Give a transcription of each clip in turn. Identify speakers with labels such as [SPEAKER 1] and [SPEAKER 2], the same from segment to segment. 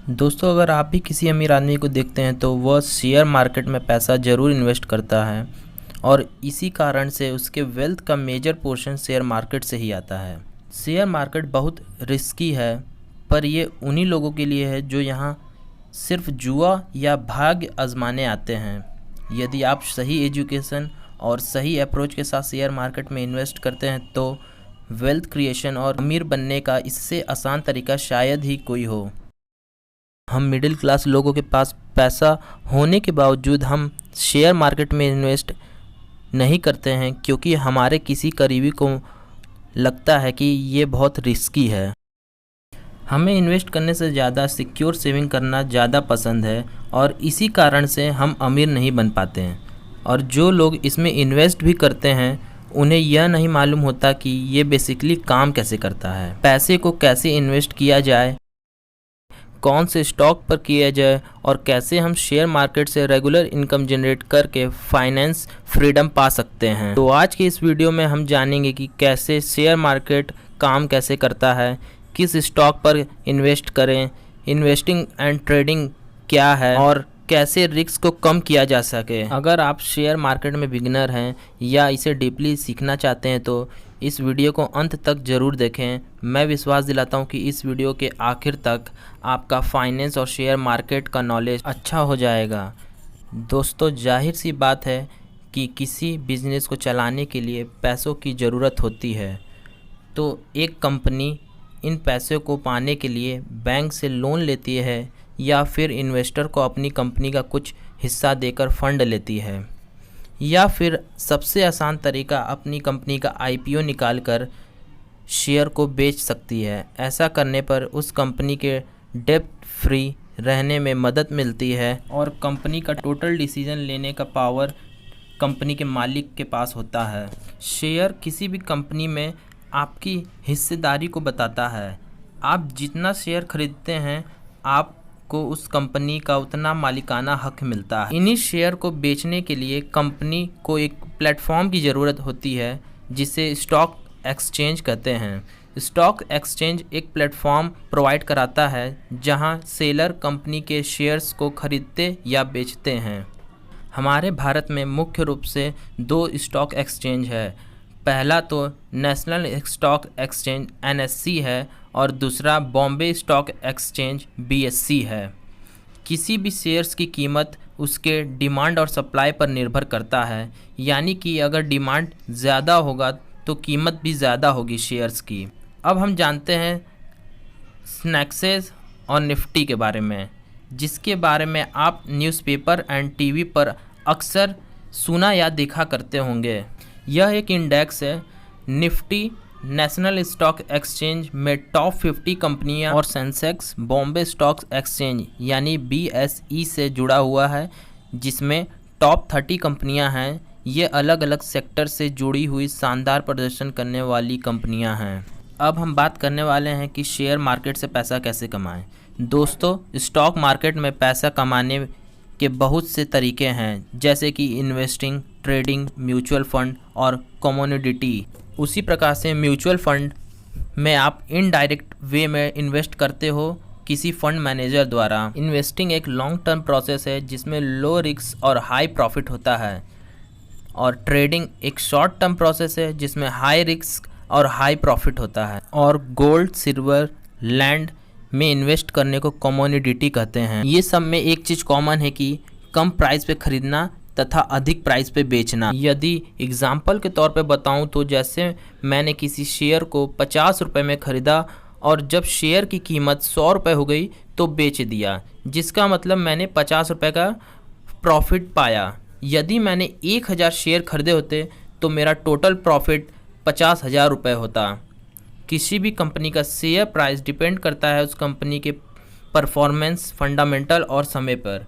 [SPEAKER 1] दोस्तों, अगर आप भी किसी अमीर आदमी को देखते हैं तो वह शेयर मार्केट में पैसा ज़रूर इन्वेस्ट करता है और इसी कारण से उसके वेल्थ का मेजर पोर्शन शेयर मार्केट से ही आता है। शेयर मार्केट बहुत रिस्की है, पर ये उन्हीं लोगों के लिए है जो यहाँ सिर्फ जुआ या भाग्य आजमाने आते हैं। यदि आप सही एजुकेशन और सही अप्रोच के साथ शेयर मार्केट में इन्वेस्ट करते हैं तो वेल्थ क्रिएशन और अमीर बनने का इससे आसान तरीका शायद ही कोई हो। हम मिडिल क्लास लोगों के पास पैसा होने के बावजूद हम शेयर मार्केट में इन्वेस्ट नहीं करते हैं क्योंकि हमारे किसी करीबी को लगता है कि ये बहुत रिस्की है। हमें इन्वेस्ट करने से ज़्यादा सिक्योर सेविंग करना ज़्यादा पसंद है और इसी कारण से हम अमीर नहीं बन पाते हैं। और जो लोग इसमें इन्वेस्ट भी करते हैं उन्हें यह नहीं मालूम होता कि ये बेसिकली काम कैसे करता है, पैसे को कैसे इन्वेस्ट किया जाए, कौन से स्टॉक पर किया जाए और कैसे हम शेयर मार्केट से रेगुलर इनकम जनरेट करके फाइनेंस फ्रीडम पा सकते हैं। तो आज के इस वीडियो में हम जानेंगे कि कैसे शेयर मार्केट काम कैसे करता है, किस स्टॉक पर इन्वेस्ट करें, इन्वेस्टिंग एंड ट्रेडिंग क्या है और कैसे रिस्क को कम किया जा सके। अगर आप शेयर मार्केट में बिगिनर हैं या इसे डीपली सीखना चाहते हैं तो इस वीडियो को अंत तक ज़रूर देखें। मैं विश्वास दिलाता हूं कि इस वीडियो के आखिर तक आपका फाइनेंस और शेयर मार्केट का नॉलेज अच्छा हो जाएगा। दोस्तों, जाहिर सी बात है कि किसी बिजनेस को चलाने के लिए पैसों की ज़रूरत होती है, तो एक कंपनी इन पैसों को पाने के लिए बैंक से लोन लेती है या फिर इन्वेस्टर को अपनी कंपनी का कुछ हिस्सा देकर फंड लेती है, या फिर सबसे आसान तरीका अपनी कंपनी का आईपीओ निकालकर शेयर को बेच सकती है। ऐसा करने पर उस कंपनी के डेब्ट फ्री रहने में मदद मिलती है और कंपनी का टोटल डिसीजन लेने का पावर कंपनी के मालिक के पास होता है। शेयर किसी भी कंपनी में आपकी हिस्सेदारी को बताता है। आप जितना शेयर खरीदते हैं आपको उस कंपनी का उतना मालिकाना हक मिलता है। इन्हीं शेयर को बेचने के लिए कंपनी को एक प्लेटफॉर्म की ज़रूरत होती है जिसे स्टॉक एक्सचेंज कहते हैं। स्टॉक एक्सचेंज एक प्लेटफॉर्म प्रोवाइड कराता है जहां सेलर कंपनी के शेयर्स को खरीदते या बेचते हैं। हमारे भारत में मुख्य रूप से 2 स्टॉक एक्सचेंज है। पहला तो नेशनल स्टॉक एक्सचेंज NSE है और दूसरा बॉम्बे स्टॉक एक्सचेंज BSE है। किसी भी शेयर्स की कीमत उसके डिमांड और सप्लाई पर निर्भर करता है, यानी कि अगर डिमांड ज़्यादा होगा तो कीमत भी ज़्यादा होगी शेयर्स की। अब हम जानते हैं स्नैक्सेस और निफ्टी के बारे में, जिसके बारे में आप न्यूज़पेपर एंड टीवी पर अक्सर सुना या देखा करते होंगे। यह एक इंडेक्स है। निफ्टी नेशनल स्टॉक एक्सचेंज में टॉप 50 कंपनियां और सेंसेक्स बॉम्बे स्टॉक एक्सचेंज यानी BSE से जुड़ा हुआ है, जिसमें टॉप 30 कंपनियां हैं। ये अलग अलग सेक्टर से जुड़ी हुई शानदार प्रदर्शन करने वाली कंपनियां हैं। अब हम बात करने वाले हैं कि शेयर मार्केट से पैसा कैसे कमाएं। दोस्तों, स्टॉक मार्केट में पैसा कमाने के बहुत से तरीके हैं, जैसे कि इन्वेस्टिंग, ट्रेडिंग, म्यूचुअल फंड और कमोडिटी। उसी प्रकार से म्यूचुअल फंड में आप इनडायरेक्ट वे में इन्वेस्ट करते हो किसी फंड मैनेजर द्वारा। इन्वेस्टिंग एक लॉन्ग टर्म प्रोसेस है जिसमें लो रिस्क और हाई प्रॉफिट होता है, और ट्रेडिंग एक शॉर्ट टर्म प्रोसेस है जिसमें हाई रिस्क और हाई प्रॉफिट होता है। और गोल्ड, सिल्वर, लैंड में इन्वेस्ट करने को कमोडिटी कहते हैं। ये सब में एक चीज़ कॉमन है कि कम प्राइस पे खरीदना तथा अधिक प्राइस पे बेचना। यदि एग्जाम्पल के तौर पे बताऊं तो जैसे मैंने किसी शेयर को 50 रुपये में ख़रीदा और जब शेयर की कीमत 100 रुपये हो गई तो बेच दिया, जिसका मतलब मैंने 50 रुपये का प्रॉफिट पाया। यदि मैंने 1000 शेयर खरीदे होते तो मेरा टोटल प्रॉफिट 50,000 रुपये होता। किसी भी कंपनी का शेयर प्राइस डिपेंड करता है उस कंपनी के परफॉर्मेंस, फंडामेंटल और समय पर।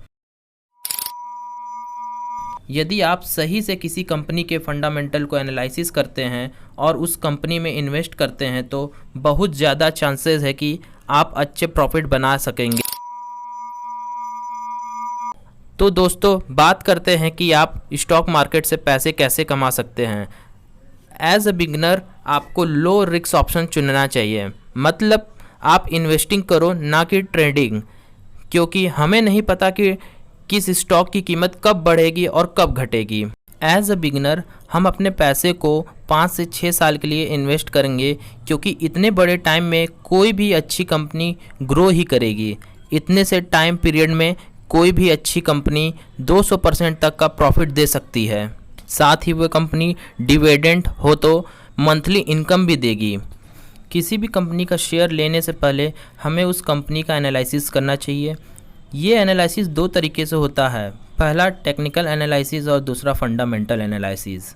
[SPEAKER 1] यदि आप सही से किसी कंपनी के फंडामेंटल को एनालिसिस करते हैं और उस कंपनी में इन्वेस्ट करते हैं तो बहुत ज़्यादा चांसेस है कि आप अच्छे प्रॉफिट बना सकेंगे। तो दोस्तों, बात करते हैं कि आप स्टॉक मार्केट से पैसे कैसे कमा सकते हैं। एज अ बिगनर आपको लो रिस्क ऑप्शन चुनना चाहिए, मतलब आप इन्वेस्टिंग करो ना कि ट्रेडिंग। क्योंकि हमें नहीं पता कि किस स्टॉक की कीमत कब बढ़ेगी और कब घटेगी। एज अ बिगिनर हम अपने पैसे को 5 से 6 साल के लिए इन्वेस्ट करेंगे, क्योंकि इतने बड़े टाइम में कोई भी अच्छी कंपनी ग्रो ही करेगी। इतने से टाइम पीरियड में कोई भी अच्छी कंपनी 200% तक का प्रॉफिट दे सकती है। साथ ही वह कंपनी डिविडेंड हो तो मंथली इनकम भी देगी। किसी भी कंपनी का शेयर लेने से पहले हमें उस कंपनी का एनालिसिस करना चाहिए। ये एनालिसिस 2 तरीके से होता है, पहला टेक्निकल एनालिसिस और दूसरा fundamental analysis.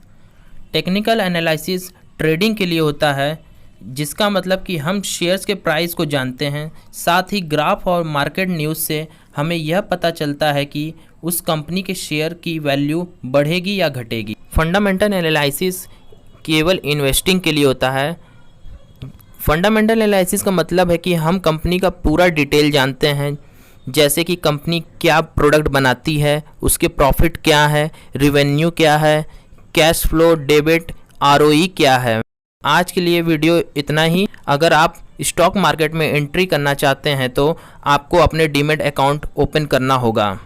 [SPEAKER 1] Technical analysis trading के लिए होता है, जिसका मतलब कि हम शेयर्स के प्राइस को जानते हैं, साथ ही ग्राफ और मार्केट न्यूज़ से हमें यह पता चलता है कि उस कंपनी के शेयर की वैल्यू बढ़ेगी या घटेगी। फंडामेंटल एनालिसिस केवल इन्वेस्टिंग के लिए होता है। फंडामेंटल एनालिसिस का मतलब है कि हम कंपनी का पूरा डिटेल जानते हैं, जैसे कि कंपनी क्या प्रोडक्ट बनाती है, उसके प्रॉफिट क्या है, रेवेन्यू क्या है, कैश फ्लो, डेबिट, आरओई क्या है। आज के लिए वीडियो इतना ही। अगर आप स्टॉक मार्केट में एंट्री करना चाहते हैं तो आपको अपने डीमैट अकाउंट ओपन करना होगा।